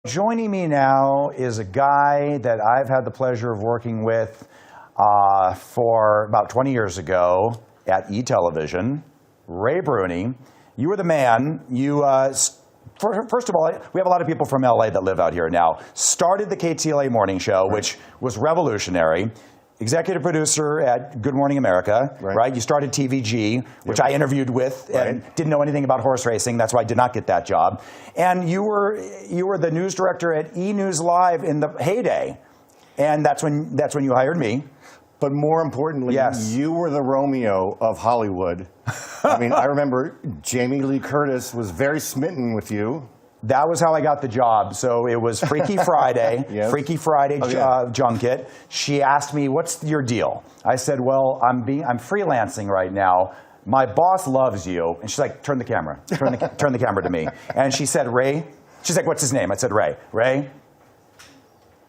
Joining me now is a guy that I've had the pleasure of working with for about 20 years ago at E-Television, Ray Brune. You were the man. First of all, we have a lot of people from LA that live out here now. Started the KTLA morning show, which was revolutionary. Executive producer at Good Morning America, right? You started TVG, which I interviewed with and didn't know anything about horse racing. That's why I did not get that job. And you were the news director at E! News Live in the heyday, and that's when you hired me. But more importantly, you were the Romeo of Hollywood. I mean, I remember Jamie Lee Curtis was very smitten with you. That was how I got the job. So it was Freaky Friday, Freaky Friday junket. She asked me, "What's your deal?" I said, "Well, I'm freelancing right now. My boss loves you." And she's like, "Turn the camera. Turn the camera to me." And she said, "Ray." She's like, "What's his name?" I said, "Ray." "Ray,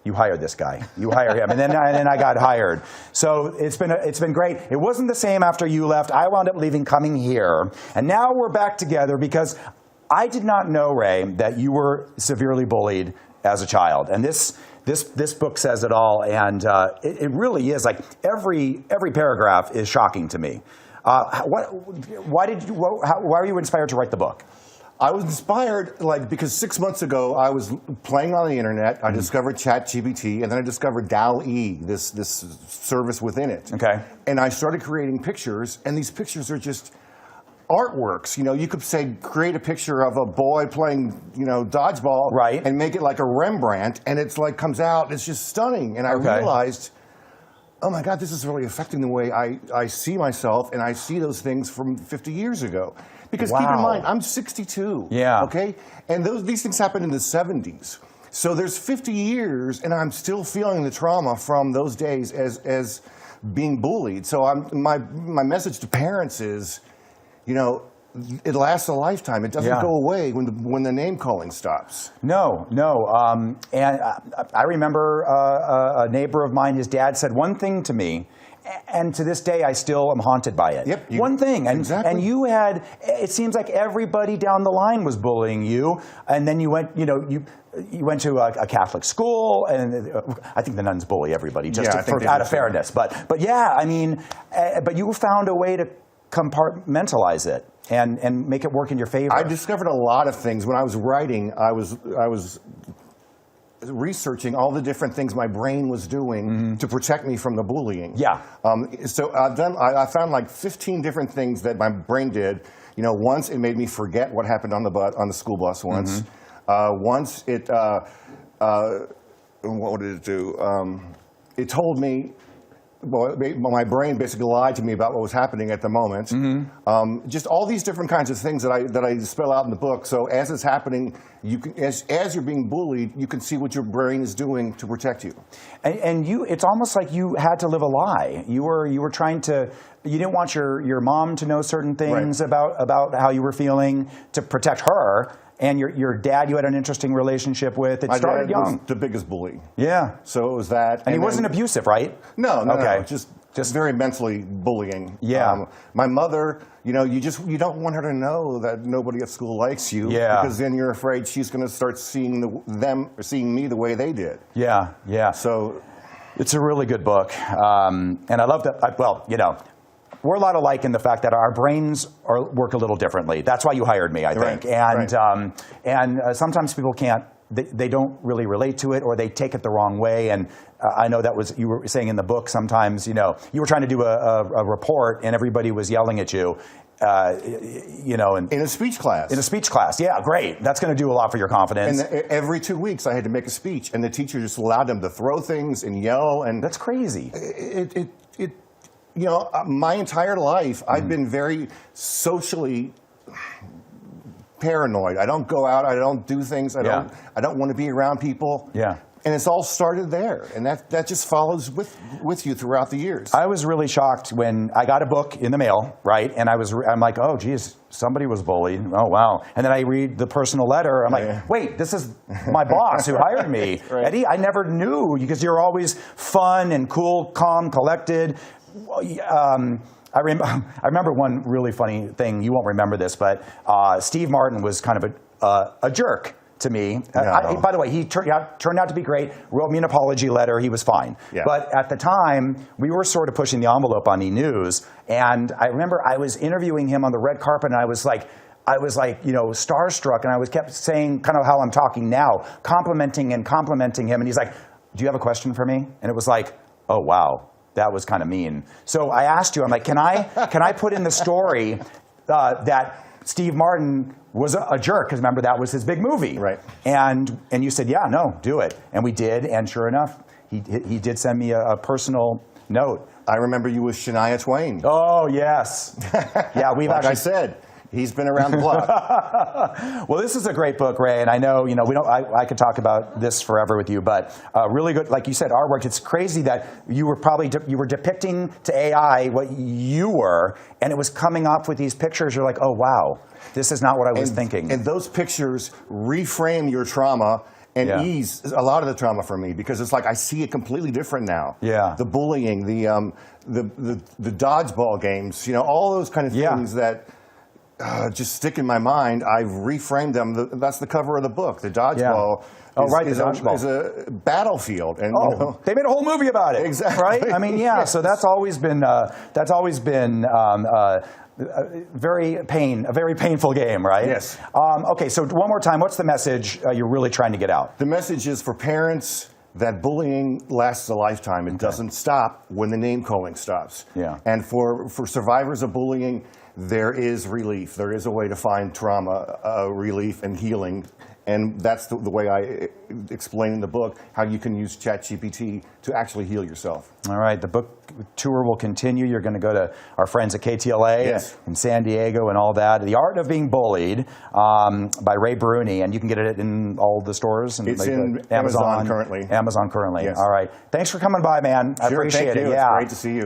you hire this guy. You hire him." And then I got hired. So it's been great. It wasn't the same after you left. I wound up leaving, coming here, and now we're back together because I did not know, Ray, that you were severely bullied as a child, and this book says it all. And it really is, like, every paragraph is shocking to me. Why were you inspired to write the book? I was inspired, because 6 months ago I was playing on the internet. I discovered ChatGPT, and then I discovered DALL-E, this service within it. Okay. And I started creating pictures, and these pictures are just artworks. You know, you could say create a picture of a boy playing, dodgeball, and make it like a Rembrandt, and it's like comes out. It's just stunning. And I realized, oh my God, this is really affecting the way I see myself, and I see those things from 50 years ago. Because keep in mind, I'm 62. Yeah. Okay, and these things happened in the 70s. So there's 50 years, and I'm still feeling the trauma from those days as being bullied. So my message to parents is, it lasts a lifetime. It doesn't go away when the name calling stops. No. And I remember a neighbor of mine, his dad said one thing to me, and to this day I still am haunted by it. Yep. One thing. Exactly. And you had, it seems like everybody down the line was bullying you, and then you went, you went to a Catholic school, and I think the nuns bully everybody just out of fairness. But you found a way to compartmentalize it and make it work in your favor. I discovered a lot of things when I was writing. I was researching all the different things my brain was doing to protect me from the bullying. Yeah. So I found like 15 different things that my brain did. Once it made me forget what happened on the school bus once. Once it what did it do? It told me. Well, my brain basically lied to me about what was happening at the moment. Just all these different kinds of things that I spell out in the book. So as it's happening, you can, as you're being bullied, you can see what your brain is doing to protect you. And it's almost like you had to live a lie. You were trying to. You didn't want your mom to know certain things about how you were feeling to protect her. And your dad, you had an interesting relationship with. It started young. My dad was the biggest bully. Yeah. So it was that. And he wasn't abusive, right? No. Just very mentally bullying. Yeah. My mother, you don't want her to know that nobody at school likes you. Yeah. Because then you're afraid she's going to start seeing me the way they did. Yeah. So it's a really good book. And I love that. We're a lot alike in the fact that our brains work a little differently. That's why you hired me, I think. And sometimes people can't, they don't really relate to it, or they take it the wrong way. And I know that was, you were saying in the book, sometimes, you were trying to do a report and everybody was yelling at you. In a speech class. In a speech class, yeah, great. That's going to do a lot for your confidence. And every 2 weeks I had to make a speech, and the teacher just allowed them to throw things and yell. And that's crazy. My entire life, I've been very socially paranoid. I don't go out. I don't do things. I don't want to be around people. Yeah. And it's all started there, and that just follows with you throughout the years. I was really shocked when I got a book in the mail, right? And I'm like, oh, geez, somebody was bullied. Oh, wow. And then I read the personal letter. I'm like, wait, this is my boss who hired me. Eddie, I never knew, because you're always fun and cool, calm, collected. I remember one really funny thing. You won't remember this, but Steve Martin was kind of a jerk to me. No. By the way, he turned out to be great, wrote me an apology letter, he was fine. Yeah. But at the time, we were sort of pushing the envelope on E! News, and I remember I was interviewing him on the red carpet, and I was like, starstruck, and I kept saying kind of how I'm talking now, complimenting him, and he's like, do you have a question for me? And it was like, oh, wow, that was kind of mean. So I asked you, I'm like, can I put in the story that Steve Martin was a jerk, because remember, that was his big movie. Right. And you said, yeah, no, do it. And we did, and sure enough, he did send me a personal note. I remember you with Shania Twain. Oh, yes. Yeah, we've like actually... I said, he's been around the block. Well, this is a great book, Ray, and I know, we don't. I could talk about this forever with you, but really good, like you said, artwork. It's crazy that you were depicting to AI what you were, and it was coming up with these pictures. You're like, oh wow, this is not what I was thinking. And those pictures reframe your trauma and ease a lot of the trauma for me, because it's like I see it completely different now. Yeah. The bullying, the dodgeball games, all those kind of things that just stick in my mind. I've reframed them. That's the cover of the book. The dodgeball. Is a battlefield, and they made a whole movie about it. Exactly. Right? I mean, yeah. Yes. So that's always been a very painful game, right? Yes. Okay, so one more time, what's the message you're really trying to get out? The message is for parents that bullying lasts a lifetime. It doesn't stop when the name calling stops. Yeah. And for survivors of bullying, there is relief. There is a way to find trauma relief and healing. And that's the way I explain in the book how you can use ChatGPT to actually heal yourself. All right, the book tour will continue. You're going to go to our friends at KTLA in San Diego and all that. The Art of Being Bullied by Ray Brune, and you can get it in all the stores. And it's in Amazon currently. Amazon currently. Yes. All right. Thanks for coming by, man. I appreciate it. It's great to see you.